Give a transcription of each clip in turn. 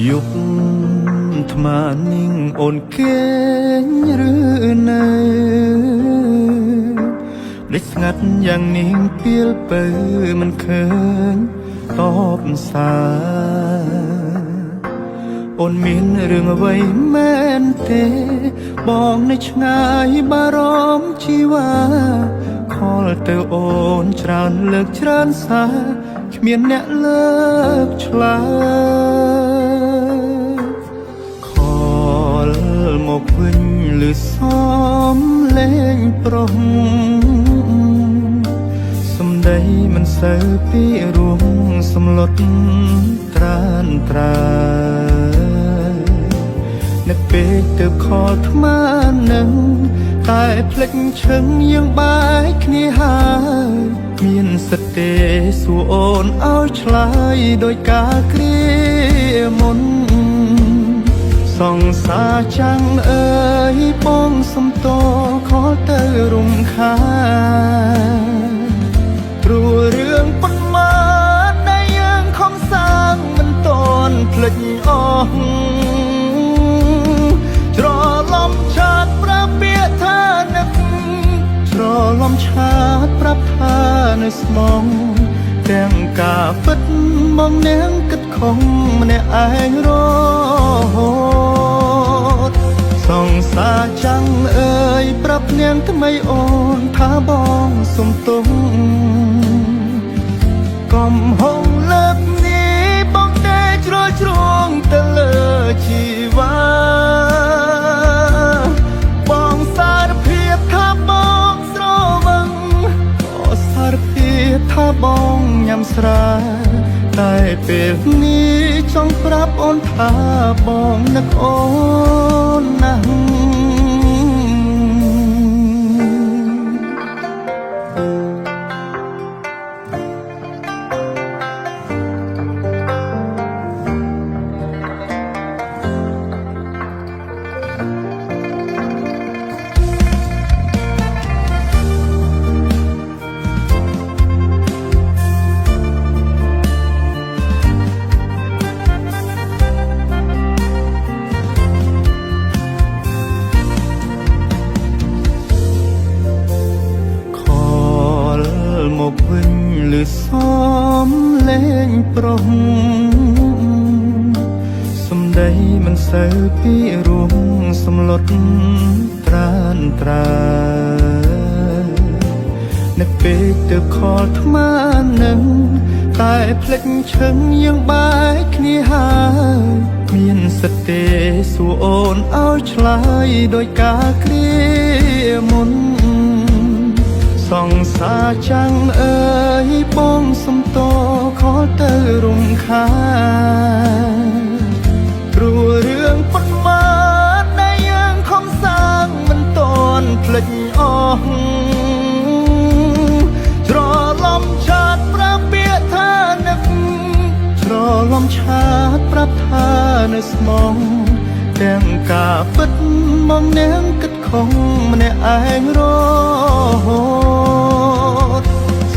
ยุบថ្មនាងអូនគេងឬនៅដេកស្ងាត់យ៉ាងនាងពីលពើមិនឃើញតបសារអូនមានរឿងអ្វីមែនទេបងនៅឆ្ងាយបារម្ភជីវ៉ាខលទៅអូនច្រើនលើកច្រើនសារគ្មានអ្នកលើកឆ្លើយខលមកវិញលឺសំលេងប្រុសសំដីមិនសូវពីរួមសំឡុតត្រានត្រានៅពេលទៅខលថ្មនឹងតែភ្លេចឈឹងយើងបែកគ្នាហើយមានសិទ្ធទេសួរអូនឲ្យឆ្លើយដោយការគ្រាមុនសង្សារចាំងអើយបងសំតខលទៅរំខានព្រោះរឿងប៉ុន្មានដែលយើងខំសាងមិនតន់ភ្លេចអស់ច្រឡំឆាតប្រាប់ពាក្យថានឹកច្រឡំឆាតប្រាប់ថានៅស្មងទាំងការពិតមកនាងគិតខំម្នាក់ឯងរហូតសង្សារចាំងអើយប្រាប់នាងថ្មីអូនថាបងសុំទុំកុំហងលើកនេះបងតែជ្រុលជ្រងទៅលើជីវ៉ាបងសារភាពថាបងស្រវឹងក៏សារភាពថាបងញ៉ាំស្រាតែពេលនេះចង់ប្រាប់អូនថាបងនឹកអូនណាស់មកវិញលឺសំលេងប្រុសសំដីមិនសូវពីរួមសំឡុតត្រានត្រានៅពេលទៅខលថ្មនឹងតែភ្លេចឈឹងយើងបែកគ្នាហើយមានសិទ្ធទេសួរអូនឲ្យឆ្លើយដោយការគ្រាមុនសង្សារចាំងអើយបងសំតខលទៅរំខានព្រោះរឿងប៉ុន្មានដែលយើងខំសាងមិនតន់ភ្លេចអស់ច្រឡំឆាតប្រាប់ពាក្យថានឹកច្រឡំឆាតប្រាប់ថានៅស្មងទាំងការពិតមកនាងគិតខំម្នាក់ឯងរហូត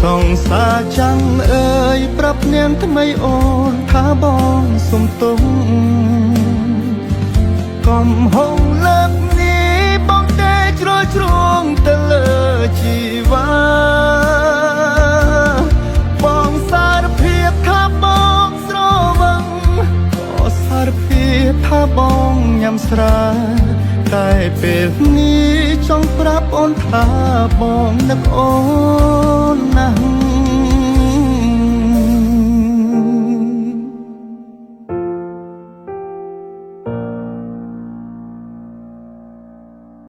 សង្សារចាំងអើយប្រាប់នាងថ្មីអូនថាបងសុំទុំកុំហងលើកនេះបងតែជ្រុលជ្រងទៅលើជីវ៉ាបងសារភាពថាបងស្រវឹងក៏សារភាពថាបងញ៉ាំស្រាតែពេលនេះចង់ប្រាប់អូនថាបងនឹកអូនណាស់